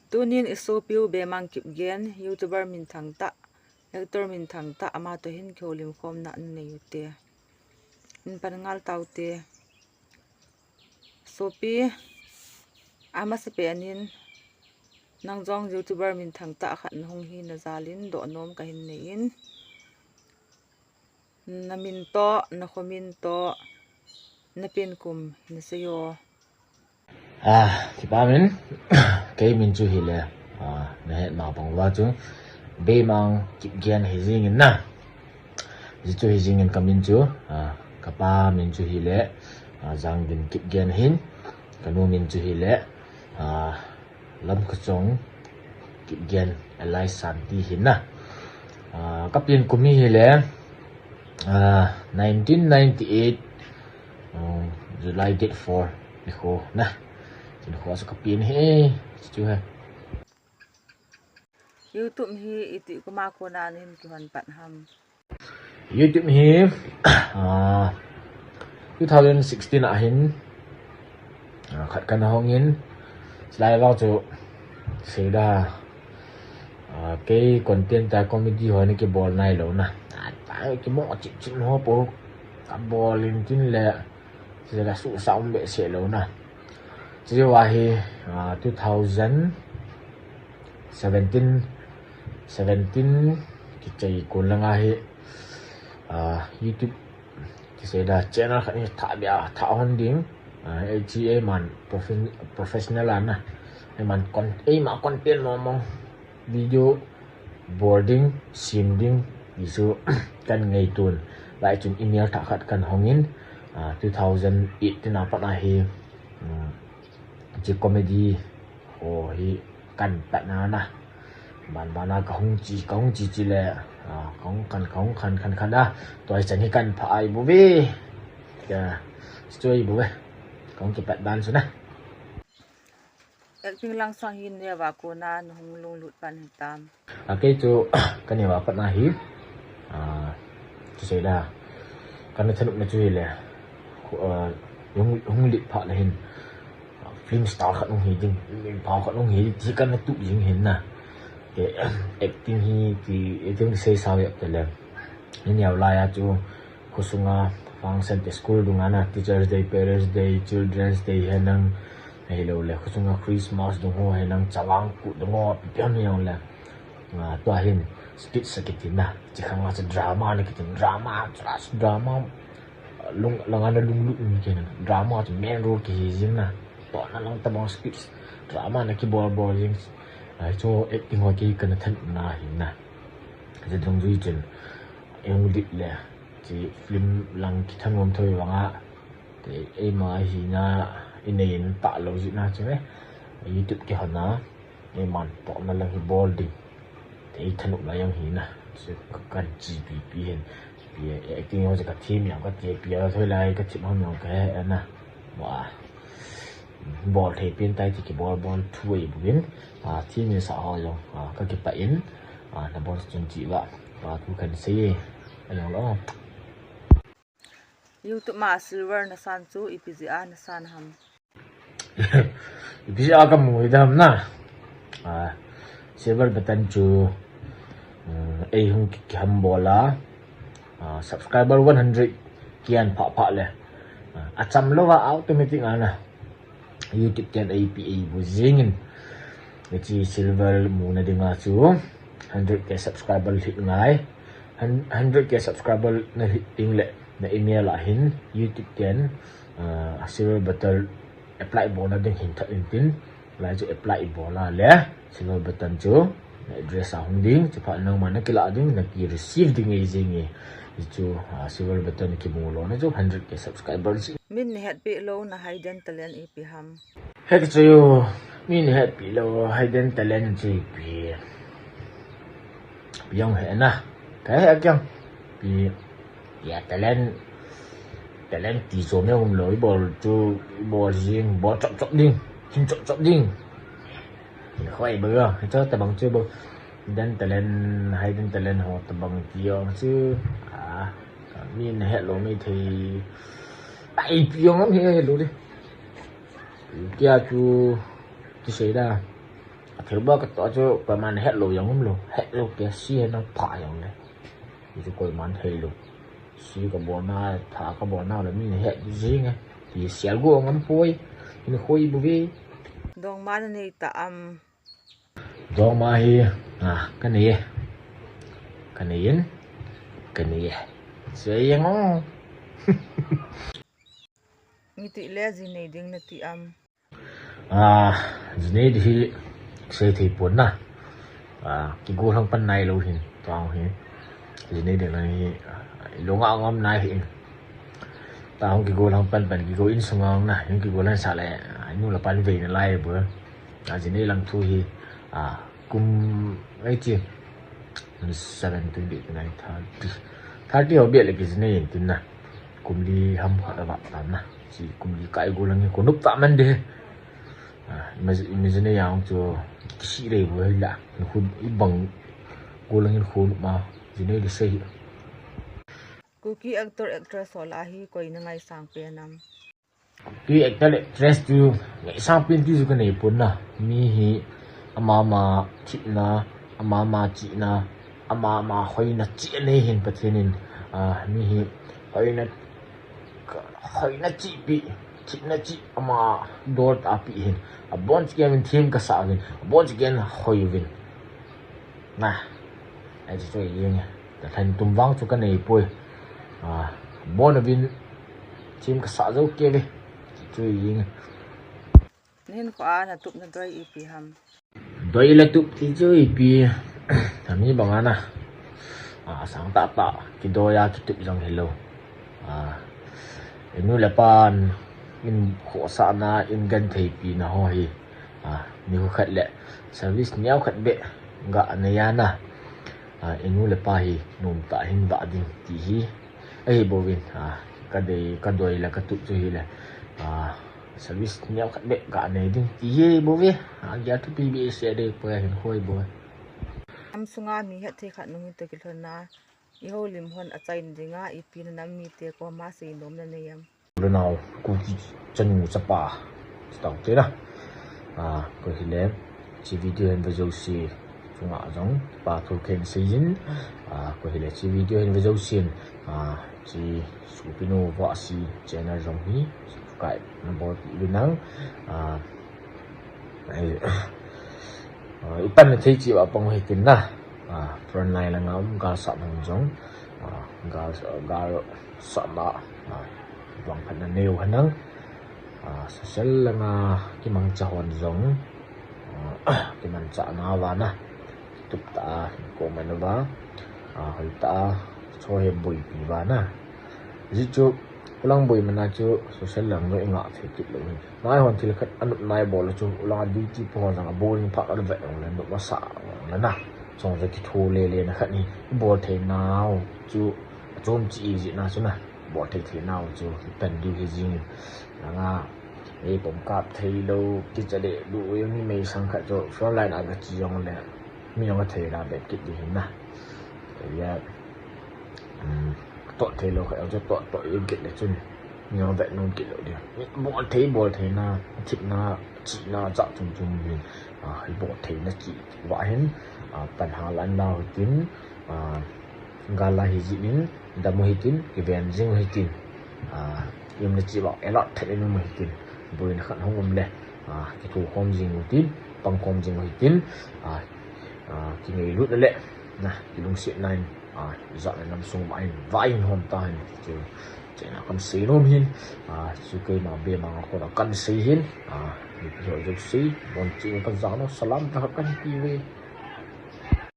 tunin isopiu bemang kipgen YouTuber min thangta actor min thangta ama to hin kholim khom na neyute in pangal taute sopi ama se penin nangjong YouTuber min thangta khat hong hi na zalin do nom ka hin nein namin to na khomin to na pin kum na seyo thì ba mình cái mình chú hi lệ nè mà bằng qua chú bê mang kịp gian hay gì nghìn na gì chú hay gì nghìn cầm mình chú cả ba mình chú hi lệ giang đình kịp gian hin cái nu mình chú hi lệ lâm cái giống kịp gian lại santi hin na các pin của mình hi lệ 1998 July date 4 iko na ko sa kapin he chú ha YouTube hi iti kuma ko na nin kuhan patham YouTube hi 2016 ahin khat kan hongin slide vào chỗ sẽ ra cái content ta comedy hồi cái ball này lâu nè cái mỏ chị nó bố cái ball lên trên lệ sẽ là sự sống bệ sẽ lâu nè chỉ là hi 2017 cái chạy cuốn là hi YouTube thì sẽ là channel khác như thả bia thả hơn điểm AGA man professional anh à man con mà content mà video boarding sending isu kan ngai tun lại chúng email thả khát kan hongin 2008 tin apa na hi chỉ comedy hi kan pat na na ban bana kahong chi le kahong kan da toy chan hi kan phai bu be ya story bu be kahong ki pat ban su na acting lang sang hin ne wa ko na hong lung lut pan hitam cái chỗ cái này vào pat na hi chú sẽ là kan thân nó chú le hong lit pha le hin film star khát ông hi ding phao khát ông hi chỉ cần tụ ding hin na cái acting hi thì acting sẽ sao vậy là nên nhiều lại chú kusunga function school dunga na teachers day parents day children's day henang hello le kusunga Christmas dungo henang chawang ku dungo pian yang le to hin skit sakitin na chỉ khang nga drama na kitin drama lung langana lung ni kenan drama to main role ki jing na to na lang tabang scripts drama na ki ball jing cho acting ho ki kan than na hin na je dong zui chen em dit le chi film lang ki thang om thoi wanga te e ma hi na in ta lo ji na che YouTube ki hana e man to na lang hi ball ding te than la yang hi na se kan GPP hin acting ho ka team yang ka GP thôi lai ka chim hon ka na wa ball thể bên tay thì cái ball thui buin team ni sa ho yo ka ki pa in na ball chun chi wa tu kan se ayong lo YouTube ma silver na san chu IPGA na san ham IPGA ka mu dam na silver button chu ai hung ki ham bola subscriber 100 kian pha le acham lo wa automatic ana YouTube channel APA bu zingin which silver mu na dinga chu 100k subscriber hit ngai 100k subscriber na hitting le na email ahin YouTube channel silver button apply bona ding hin thin tin lai chu apply bona le silver button chu na address a hong ding chu pha nang man kila ding na ki receive ding ei zingi chu silver button ki mu lo na chu 100k subscribers min ni het pi lo na hidden talent ipi ham hek chu min het pi lo hidden talent chi pi yong he na cái hek yang pi ya talent ti zo me um loi bol chu bol jing bol chop ding hin chop ding khoi bơ cho ta bằng chưa bơ hidden talent ho ta bằng tiong chứ min het lo me thì ai piong lắm he lo đi kia chú sẽ ra thử bao cái tao cho cái màn hết lối giống luôn hết luôn cái xia nó phá giống này thì cho cái màn hết luôn xia cái bộ na thả cái bộ nào là mình hết gì nghe thì xé gua ngắm phôi nó khôi bù vi dong ma ni ta dong ma hi cái này sẽ ngon ngi ti le ji nei ding na ti này thì sẽ thì buồn na cái gua thằng pan này luôn hin tao hin gì này để này lúc ngao ngâm này hin tao không cái gua thằng pan cái gua in sung ngon na những cái gua lên xả lại anh là pan về này lại bữa gì này làm thui hi cùng ấy chứ 7 30 họ biết là cái gì này tin na cùng đi hâm họ bạn tắm na chỉ cùng đi cái gua lang có núp tạm anh đi mà gì này yang cho cái đấy vừa là nó khôn ít bằng gua lang khôn mà gì này đi xây cookie actor actress wala hi koi na ngai sang pe nam cái actor actress tu ngày sang pin tu cái này pun na mi hi ama chị na ama chị na ama hoi na chị này hin pathenin mi hi hoi na chị bị chị na chị ama door ta bị hin bon chị mình thêm cái sao hin bon chị hoi vin na ai cho ý nghe ta thành tum vang cho cái này pui bon vin thêm cái sao dấu kia đi cho ý nghe nên khóa là tụm na doi ipi ham doi là tụm thì chơi ipi thằng như bằng anh sáng tạo cái đôi cái tụm dòng hello nu là pan in khổ sa na in gan thầy pi na ho hi ni khát lệ service nhau khát bệ gạ này na nu là pa hi nôm ta hin ba ding ti hi ai bo win cái đôi là cái tụm cho hi là service nhau khát bệ gạ này ding ti hi bo vi giờ tu pi sẽ để po hin hoi bo sunga mi het the khat nung te kilhon na I ho lim hon a chain dinga ipi na nam mi te ko ma sei nom na neyam lo nào ku chân chapa tao thế đó có khi lẽ chỉ video hình video gì chúng ngã giống ba thu khen xây dựng có khi lẽ chỉ video hình video gì chỉ số pino vợ si channel giống ní cái nó bỏ đi nắng ipan na thấy chị bảo bông hay tin na phần này là ngắm gà sọt hàng giống gà sọt bạ vòng phần là nêu hơn nắng sẽ là cái măng chả hoàn giống cái măng chả nào vào na tục ta của mình nó vào hồi ta cho hết bụi bị vào na dĩ chú ulang bụi mình là chú sẽ làm người ngã thì kịp được nói hoàn thì là khách ăn này bỏ là chú ulang đi chỉ bỏ rằng bôi những phát ở vậy là nó quá sợ là na trong cái thô lê lê nó khách đi bỏ thế nào chú chôm chỉ gì nào chú na bỏ thế nào chú tận đi cái gì là nga ấy bấm cáp thấy đâu cái chỗ để đủ những mấy sang khách cho số lại là cái gì trong này mình không có thể là để kịp gì na thì tội thế lâu phải cho tội yên kịp để chung nhau vậy nó kịp được điều bỏ thế na thịt na chị na dạo chung mình bỏ thế na chị vãi hết bản hà lan nào tính gala hi gì nín đã mua tin cái vẹn riêng hi tin em là chị bảo em lọt thế nên mua tin bởi nó khăn không lẽ cái thủ không gì mua tin bằng không gì mua tin cái người lút đó lệ nè cái lông xịn này dọn này nằm xuống máy vãi hoàn toàn chứ chỉ là con xí luôn hin chứ cây mà bề mà còn là con xí hin rồi rồi xí còn chị con gió nó salam ta con TV